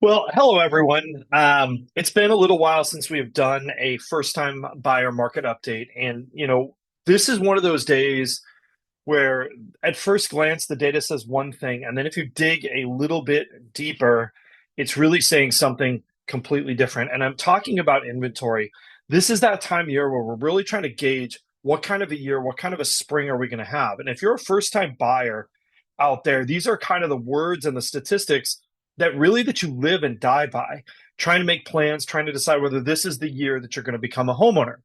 Well, hello everyone. It's been a little while since we've done a first-time buyer market update, and this is one of those days where, at first glance, the data says one thing, and then if you dig a little bit deeper, it's really saying something completely different. And I'm talking about inventory. This is that time of year where we're really trying to gauge what kind of a year, what kind of a spring are we going to have. And if you're a first-time buyer out there, these are kind of the words and the statistics that you live and die by, trying to make plans, trying to decide whether this is the year that you're going to become a homeowner.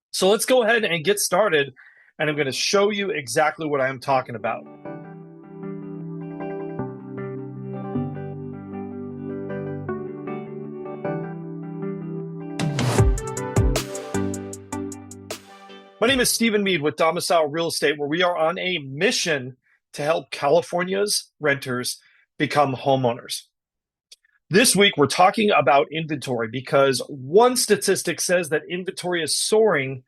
So let's go ahead and get started, and I'm going to show you exactly what I'm talking about. My name is Stephen Meade with Domicile Real Estate, where we are on a mission to help California's renters become homeowners. This week, we're talking about inventory because one statistic says that inventory is soaring,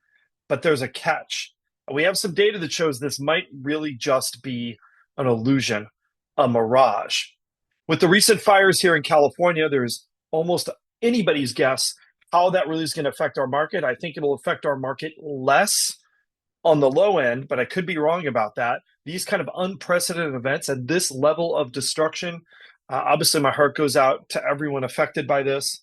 but there's a catch. We have some data that shows this might really just be an illusion, a mirage. With the recent fires here in California, there's almost anybody's guess how that really is going to affect our market. I think it'll affect our market less on the low end, but I could be wrong about that. These kind of unprecedented events and this level of destruction, obviously my heart goes out to everyone affected by this.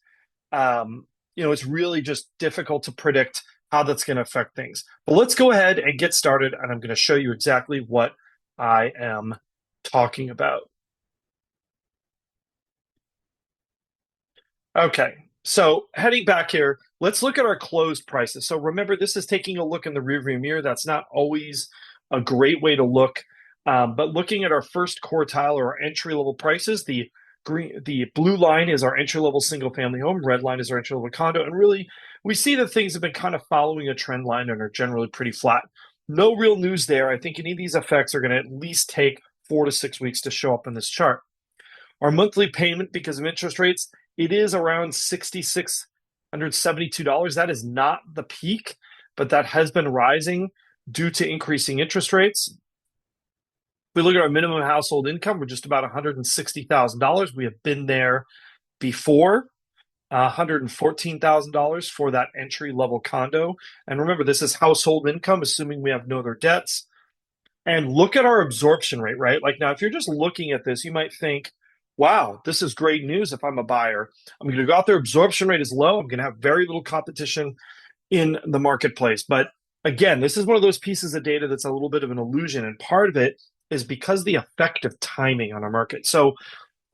It's really just difficult to predict how that's going to affect things. But let's go ahead and get started, and I'm going to show you exactly what I am talking about. Okay, so heading back here, let's look at our closed prices. So remember, this is taking a look in the rearview mirror. That's not always a great way to look, but looking at our first quartile or our entry-level prices, the blue line is our entry-level single-family home, red line is our entry-level condo, and really, we see that things have been kind of following a trend line and are generally pretty flat. No real news there. I think any of these effects are going to at least take 4 to 6 weeks to show up in this chart. Our monthly payment, because of interest rates, it is around $6,672. That is not the peak, but that has been rising due to increasing interest rates. If we look at our minimum household income, we're just about $160,000. We have been there before. $114,000 for that entry-level condo. And remember, this is household income, assuming we have no other debts. And look at our absorption rate, right? Like now, if you're just looking at this, you might think, wow, this is great news if I'm a buyer. I'm going to go out there, absorption rate is low. I'm going to have very little competition in the marketplace. But again, this is one of those pieces of data that's a little bit of an illusion. And part of it is because the effect of timing on our market. So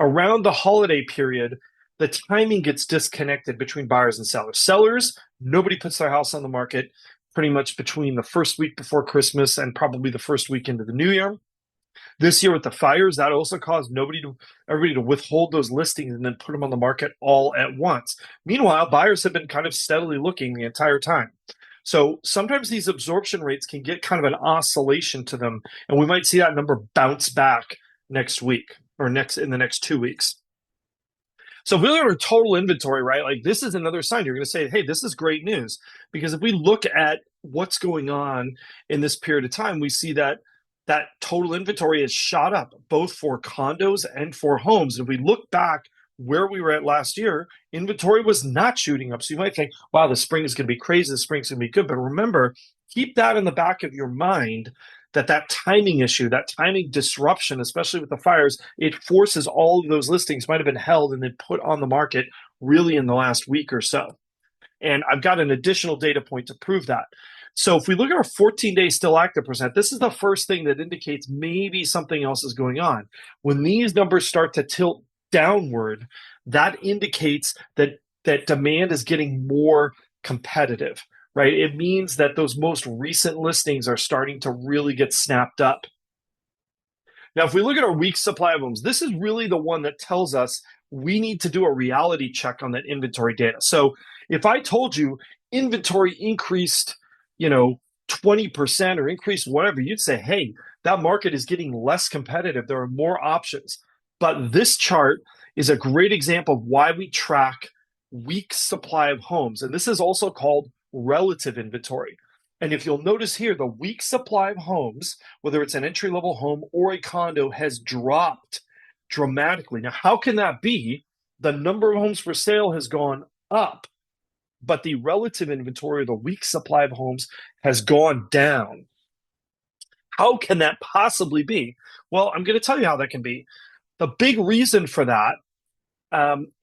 around the holiday period, the timing gets disconnected between buyers and sellers. Sellers, nobody puts their house on the market pretty much between the first week before Christmas and probably the first week into the new year. This year with the fires, that also caused everybody to withhold those listings and then put them on the market all at once. Meanwhile, buyers have been kind of steadily looking the entire time. So sometimes these absorption rates can get kind of an oscillation to them, and we might see that number bounce back next week or in the next 2 weeks. So if we look at our total inventory, right, like this is another sign. You're going to say, hey, this is great news. Because if we look at what's going on in this period of time, we see that total inventory has shot up, both for condos and for homes. If we look back where we were at last year, inventory was not shooting up. So you might think, wow, the spring is going to be crazy. The spring's going to be good. But remember, keep that in the back of your mind, that timing issue, that timing disruption, especially with the fires, it forces all of those listings might have been held and then put on the market really in the last week or so. And I've got an additional data point to prove that. So if we look at our 14-day still active percent, this is the first thing that indicates maybe something else is going on. When these numbers start to tilt downward, that indicates that demand is getting more competitive, right? It means that those most recent listings are starting to really get snapped up. Now, if we look at our week's supply of homes, this is really the one that tells us we need to do a reality check on that inventory data. So if I told you inventory increased, 20% or increased whatever, you'd say, hey, that market is getting less competitive. There are more options. But this chart is a great example of why we track week's supply of homes. And this is also called relative inventory. And if you'll notice here, the week supply of homes, whether it's an entry-level home or a condo, has dropped dramatically. Now, how can that be? the number of homes for sale has gone up, but the relative inventory, or the week supply of homes, has gone down. How can that possibly be? Well, I'm going to tell you how that can be. The big reason for that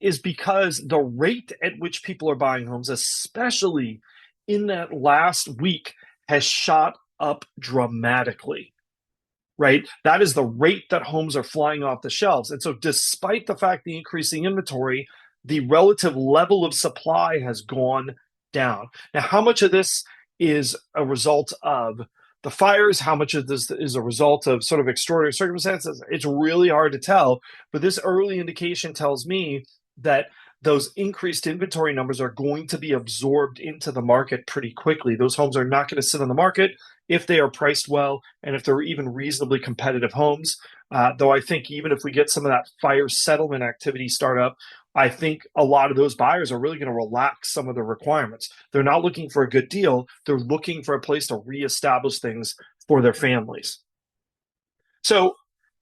is because the rate at which people are buying homes, especially in that last week, has shot up dramatically, right? That is the rate that homes are flying off the shelves. And so, despite the fact the increasing inventory, the relative level of supply has gone down. Now, how much of this is a result of the fires? How much of this is a result of sort of extraordinary circumstances? It's really hard to tell, but this early indication tells me that those increased inventory numbers are going to be absorbed into the market pretty quickly. Those homes are not going to sit on the market if they are priced well and if they're even reasonably competitive homes. Though I think even if we get some of that fire settlement activity start up, I think a lot of those buyers are really going to relax some of the requirements. They're not looking for a good deal. They're looking for a place to reestablish things for their families. So,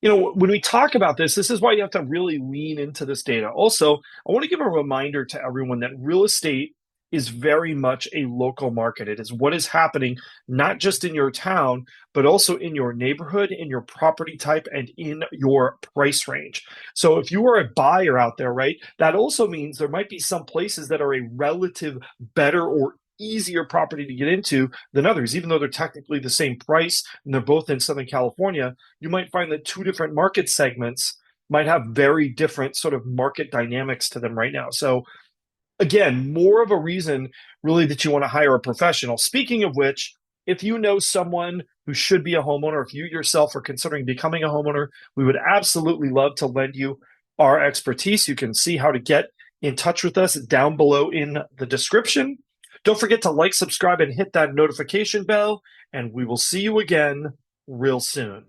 when we talk about this is why you have to really lean into this data. Also, I want to give a reminder to everyone that real estate is very much a local market. It is what is happening not just in your town, but also in your neighborhood, in your property type, and in your price range. So if you are a buyer out there, right, that also means there might be some places that are a relative better or easier property to get into than others, even though they're technically the same price and they're both in Southern California. You might find that two different market segments might have very different sort of market dynamics to them right now. So again, more of a reason really that you want to hire a professional. Speaking of which, if you know someone who should be a homeowner, if you yourself are considering becoming a homeowner, we would absolutely love to lend you our expertise. You can see how to get in touch with us down below in the description. Don't forget to like, subscribe, and hit that notification bell, and we will see you again real soon.